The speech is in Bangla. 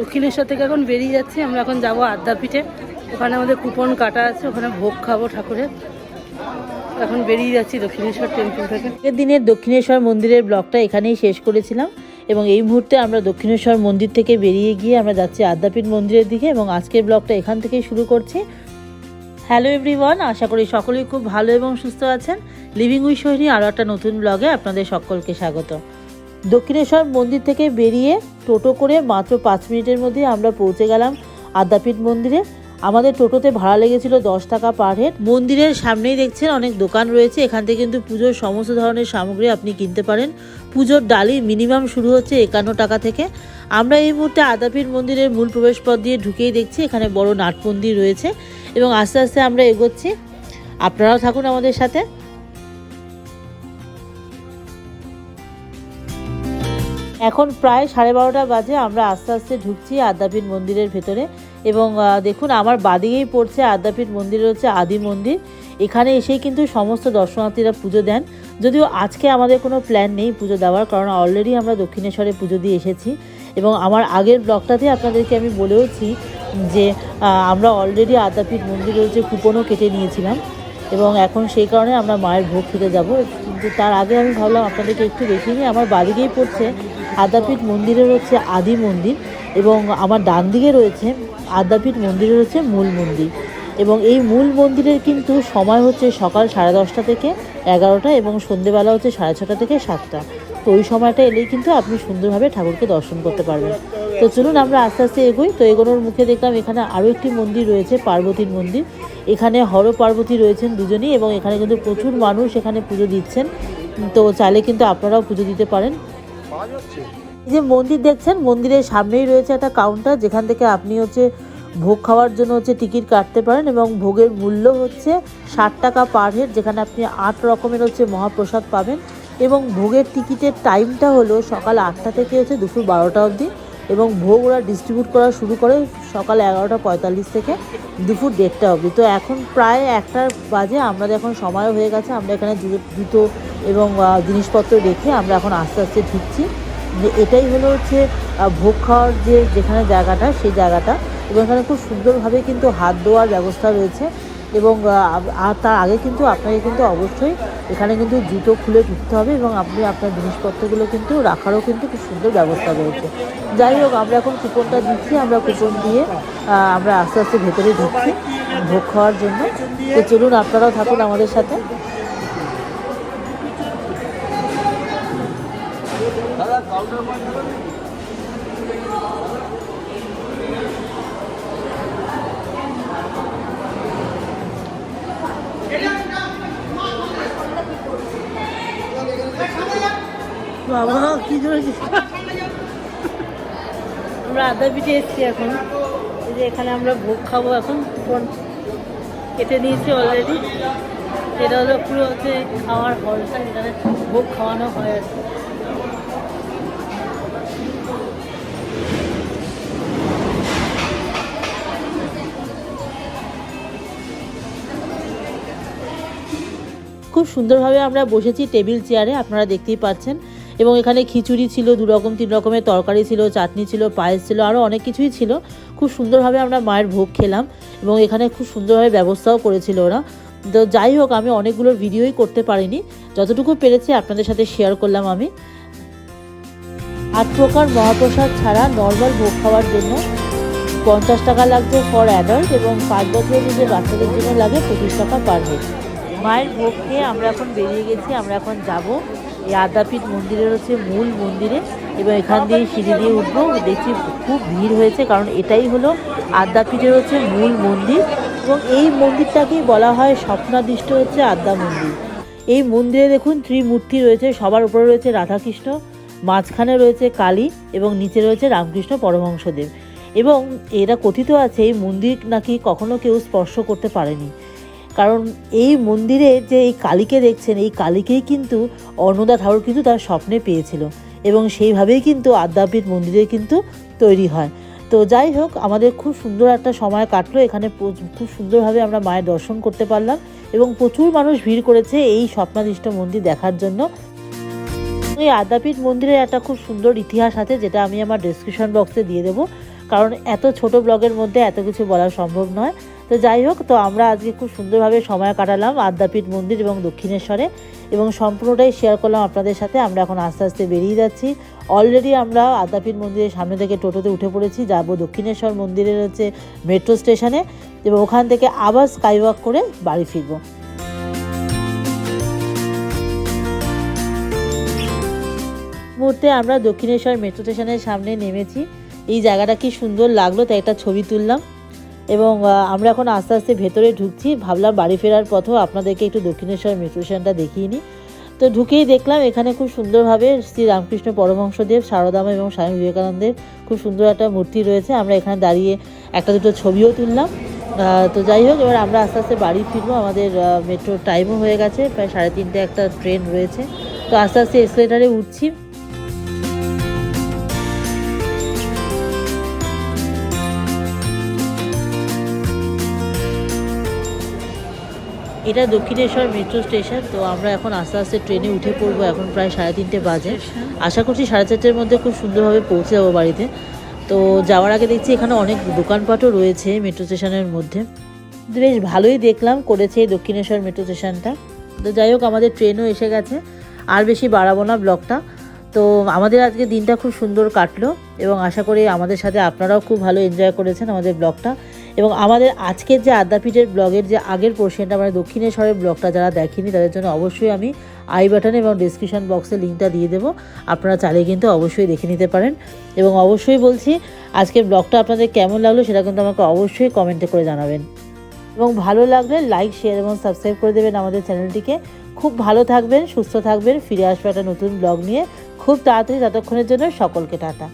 দক্ষিণেশ্বর থেকে এখন বেরিয়ে যাচ্ছি। আমরা এখন যাব আদ্যাপীঠে। ওখানে আমাদের কুপন কাটা আছে, ওখানে ভোগ খাবো ঠাকুরের। এখন বেরিয়ে যাচ্ছি দক্ষিণেশ্বর টেম্পল থেকে। আগের দিনের দক্ষিণেশ্বর মন্দিরের ব্লগটা এখানেই শেষ করেছিলাম এবং এই মুহূর্তে আমরা দক্ষিণেশ্বর মন্দির থেকে বেরিয়ে গিয়ে আমরা যাচ্ছি আদ্যাপীঠ মন্দিরের দিকে এবং আজকের ব্লগটা এখান থেকেই শুরু করছি। হ্যালো এভরিওয়ান, আশা করি সকলেই খুব ভালো এবং সুস্থ আছেন। লিভিং উইথ সোহিনী আরও একটা নতুন ব্লগে আপনাদের সকলকে স্বাগত। দক্ষিণেশ্বর মন্দির থেকে বেরিয়ে টোটো করে মাত্র 5 মিনিটের মধ্যে আমরা পৌঁছে গেলাম আদ্যাপীঠ মন্দিরে। আমাদের টোটোতে ভাড়া লেগেছিল 10 টাকা পার হেড। মন্দিরের সামনেই দেখছেন অনেক দোকান রয়েছে, এখান থেকে কিন্তু পুজোর সমস্ত ধরনের সামগ্রী আপনি কিনতে পারেন। পুজোর ডালি মিনিমাম শুরু হচ্ছে 51 টাকা থেকে। আমরা এই মুহূর্তে আদ্যাপীঠ মন্দিরের মূল প্রবেশপথ দিয়ে ঢুকেই দেখছি এখানে বড় নাটমন্দির রয়েছে এবং আস্তে আস্তে আমরা এগোচ্ছি। আপনারাও থাকুন আমাদের সাথে। এখন প্রায় 12:30 বাজে। আমরা আস্তে আস্তে ঢুকছি আদ্যাপীঠ মন্দিরের ভেতরে এবং দেখুন আমার বাদিকেই পড়ছে আদ্যাপীঠ মন্দিরের হচ্ছে আদি মন্দির। এখানে এসেই কিন্তু সমস্ত দর্শনার্থীরা পুজো দেন। যদিও আজকে আমাদের কোনো প্ল্যান নেই পুজো দেওয়ার, কারণ অলরেডি আমরা দক্ষিণেশ্বরে পুজো দিয়ে এসেছি এবং আমার আগের ব্লগটাতে আপনাদেরকে আমি বলেওছি যে আমরা অলরেডি আদ্যাপীঠ মন্দিরে হচ্ছে কুপনও কেটে নিয়েছিলাম এবং এখন সেই কারণে আমরা মায়ের ভোগ খেতে যাব। কিন্তু তার আগে আমি ভাবলাম আপনাদেরকে একটু দেখিয়ে নিই। আমার বাদিকেই পড়ছে আদ্যাপীঠ মন্দিরের হচ্ছে আদি মন্দির এবং আমার ডান দিকে রয়েছে আদ্যাপীঠ মন্দিরের হচ্ছে মূল মন্দির এবং এই মূল মন্দিরের কিন্তু সময় হচ্ছে সকাল 10:30 থেকে 11টা এবং সন্ধেবেলা হচ্ছে 6:30 থেকে 7টা। তো ওই সময়টা এলেই কিন্তু আপনি সুন্দরভাবে ঠাকুরকে দর্শন করতে পারবেন। তো চলুন আমরা আস্তে আস্তে এগোই। তো এগোনোর মুখে দেখলাম এখানে আরও একটি মন্দির রয়েছে, পার্বতীর মন্দির। এখানে হর পার্বতী রয়েছেন দুজনই এবং এখানে কিন্তু প্রচুর মানুষ এখানে পুজো দিচ্ছেন। তো চাইলে কিন্তু আপনারাও পুজো দিতে পারেন। এই যে মন্দির দেখছেন, মন্দিরের সামনেই রয়েছে একটা কাউন্টার যেখান থেকে আপনি হচ্ছে ভোগ খাওয়ার জন্য হচ্ছে টিকিট কাটতে পারেন এবং ভোগের মূল্য হচ্ছে 60 টাকা পার হেড, যেখানে আপনি 8 রকমের হচ্ছে মহাপ্রসাদ পাবেন এবং ভোগের টিকিটের টাইমটা হলো সকাল 8টা থেকে হচ্ছে দুপুর 12টা অবধি এবং ভোগ ওরা ডিস্ট্রিবিউট করা শুরু করে সকাল 11:45 থেকে দুপুর 1:30 অবধি। তো এখন প্রায় 1টা বাজে, আমাদের এখন সময় হয়ে গেছে। আমরা এখানে জুতো এবং জিনিসপত্র রেখে আমরা এখন আস্তে আস্তে ঢুকছি। যে এটাই হলো হচ্ছে ভোগ খাওয়ার যেখানে জায়গাটা, সেই জায়গাটা এবং এখানে খুব সুন্দরভাবে কিন্তু হাত ধোয়ার ব্যবস্থা রয়েছে এবং তার আগে কিন্তু আপনাকে কিন্তু অবশ্যই এখানে কিন্তু জুতো খুলে ঢুকতে হবে এবং আপনি আপনার জিনিসপত্রগুলো কিন্তু রাখারও কিন্তু খুব সুন্দর ব্যবস্থা রয়েছে। যাই হোক, আমরা এখন কুপনটা দিচ্ছি, আমরা কুপন দিয়ে আমরা আস্তে আস্তে ভেতরে ঢুকছি ভোগ খাওয়ার জন্য। তো চলুন আপনারাও থাকুন আমাদের সাথে। বাবা কি ধরেছি। আমরা আদ্যাপীঠে এসেছি এখন। এই যে এখানে আমরা ভোগ খাবো, এখন কুপন কেটে নিয়েছি অলরেডি। এটা হলো পুরো হচ্ছে খাওয়ার হলটা, যেখানে ভোগ খাওয়ানো হয় আর কি। খুব সুন্দরভাবে আমরা বসেছি টেবিল চেয়ারে, আপনারা দেখতেই পাচ্ছেন এবং এখানে খিচুড়ি ছিল, 2 রকম 3 রকমের তরকারি ছিল, চাটনি ছিল, পায়েস ছিল, আরও অনেক কিছুই ছিল। খুব সুন্দরভাবে আমরা মায়ের ভোগ খেলাম এবং এখানে খুব সুন্দরভাবে ব্যবস্থাও করেছিল ওরা। তো যাই হোক, আমি অনেকগুলো ভিডিওই করতে পারিনি, যতটুকু পেরেছি আপনাদের সাথে শেয়ার করলাম আমি। 8 প্রকার মহাপ্রসাদ ছাড়া নর্মাল ভোগ খাওয়ার জন্য 50 টাকা লাগছে ফর অ্যাডাল্ট এবং 5 বছরের যে বাচ্চাদের জন্য লাগে 25 টাকা পার হেড। মায়ের ভোগ খেয়ে আমরা এখন বেরিয়ে গেছি। আমরা এখন যাব এই আদ্যাপীঠ মন্দিরের হচ্ছে মূল মন্দিরে এবং এখান দিয়ে সিঁড়ি দিয়ে উঠবো। দেখছি খুব ভিড় হয়েছে, কারণ এটাই হলো আদ্যাপীঠের হচ্ছে মূল মন্দির এবং এই মন্দিরটাকেই বলা হয় স্বপ্নাদিষ্ট হচ্ছে আদ্যা মন্দির। এই মন্দিরে দেখুন ত্রিমূর্তি রয়েছে, সবার উপরে রয়েছে রাধাকৃষ্ণ, মাঝখানে রয়েছে কালী এবং নিচে রয়েছে রামকৃষ্ণ পরমহংসদেব। এবং এরা কথিত আছে এই মন্দির নাকি কখনো কেউ স্পর্শ করতে পারেনি, কারণ এই মন্দিরে যে এই কালীকে দেখছেন, এই কালীকেই কিন্তু অন্নদা ঠাকুর কিন্তু তার স্বপ্নে পেয়েছিল এবং সেইভাবেই কিন্তু আদ্যাপীঠ মন্দিরে কিন্তু তৈরি হয়। তো যাই হোক, আমাদের খুব সুন্দর একটা সময় কাটলো এখানে। খুব সুন্দরভাবে আমরা মায়ের দর্শন করতে পারলাম এবং প্রচুর মানুষ ভিড় করেছে এই স্বপ্নাদিষ্ট মন্দির দেখার জন্য। এই আদ্যাপীঠ মন্দিরের একটা খুব সুন্দর ইতিহাস আছে, যেটা আমি আমার ডেসক্রিপশন বক্সে দিয়ে দেবো। কারণ এত ছোট ব্লগের মধ্যে এত কিছু বলা সম্ভব নয়। তো যাই হোক, তো আমরা আজকে খুব সুন্দরভাবে সময় কাটালাম আদ্যাপীঠ মন্দির এবং দক্ষিণেশ্বরে, এবং সম্পূর্ণটাই শেয়ার করলাম আপনাদের সাথে। আমরা এখন আস্তে আস্তে বেরিয়ে যাচ্ছি। অলরেডি আমরা আদ্যাপীঠ মন্দিরের সামনে থেকে টোটোতে উঠে পড়েছি, যাব দক্ষিণেশ্বর মন্দিরের হচ্ছে মেট্রো স্টেশনে, এবং ওখান থেকে আবার স্কাইওয়াক করে বাড়ি ফিরব। মুহূর্তে আমরা দক্ষিণেশ্বর মেট্রো স্টেশনের সামনে নেমেছি। এই জায়গাটা কি সুন্দর লাগলো, তাই একটা ছবি তুললাম। এবং আমরা এখন আস্তে আস্তে ভেতরে ঢুকছি। ভাবলাম বাড়ি ফেরার পথেও আপনাদেরকে একটু দক্ষিণেশ্বর মেট্রো স্টেশনটা দেখিয়ে নিই। তো ঢুকেই দেখলাম এখানে খুব সুন্দরভাবে শ্রী রামকৃষ্ণ পরমহংসদেব, শারদামা এবং স্বামী বিবেকানন্দের খুব সুন্দর একটা মূর্তি রয়েছে। আমরা এখানে দাঁড়িয়ে একটা দুটো ছবিও তুললাম। তো যাই হোক, এবার আমরা আস্তে আস্তে বাড়ি ফিরবো। আমাদের মেট্রোর টাইমও হয়ে গেছে, প্রায় 3:30 একটা ট্রেন রয়েছে। তো আস্তে আস্তে এসকেলেটারে উঠছি। এটা দক্ষিণেশ্বর মেট্রো স্টেশন। তো আমরা এখন আস্তে আস্তে ট্রেনে উঠে পড়বো। এখন প্রায় 3:30 বাজে। আশা করছি 4:30-এর মধ্যে খুব সুন্দরভাবে পৌঁছে যাবো বাড়িতে। তো যাওয়ার আগে দেখছি এখানে অনেক দোকানপাটও রয়েছে মেট্রো স্টেশনের মধ্যে। বেশ ভালোই দেখলাম করেছে এই দক্ষিণেশ্বর মেট্রো স্টেশনটা। তো যাই হোক, আমাদের ট্রেনও এসে গেছে। আর বেশি বাড়াবো না ব্লগটা। তো আমাদের আজকে দিনটা খুব সুন্দর কাটলো, এবং আশা করি আমাদের সাথে আপনারাও খুব ভালো এনজয় করেছেন আমাদের ব্লগটা। এবং আমাদের আজকের যে আদ্যাপীঠের ব্লগের যে আগের পোর্শনটা, মানে দক্ষিণেশ্বরের ব্লগটা যারা দেখেনি তাদের জন্য অবশ্যই আমি আই বাটনে এবং ডিসক্রিপশন বক্সে লিঙ্কটা দিয়ে দেবো। আপনারা চাইলে কিন্তু অবশ্যই দেখে নিতে পারেন। এবং অবশ্যই বলছি, আজকের ব্লগটা আপনাদের কেমন লাগলো সেটা কিন্তু আমাকে অবশ্যই কমেন্টে করে জানাবেন। এবং ভালো লাগলে লাইক, শেয়ার এবং সাবস্ক্রাইব করে দেবেন আমাদের চ্যানেলটিকে। খুব ভালো থাকবেন, সুস্থ থাকবেন। ফিরে আসবো একটা নতুন ব্লগ নিয়ে খুব তাড়াতাড়ি। ততক্ষণের জন্য সকলকে টাটা।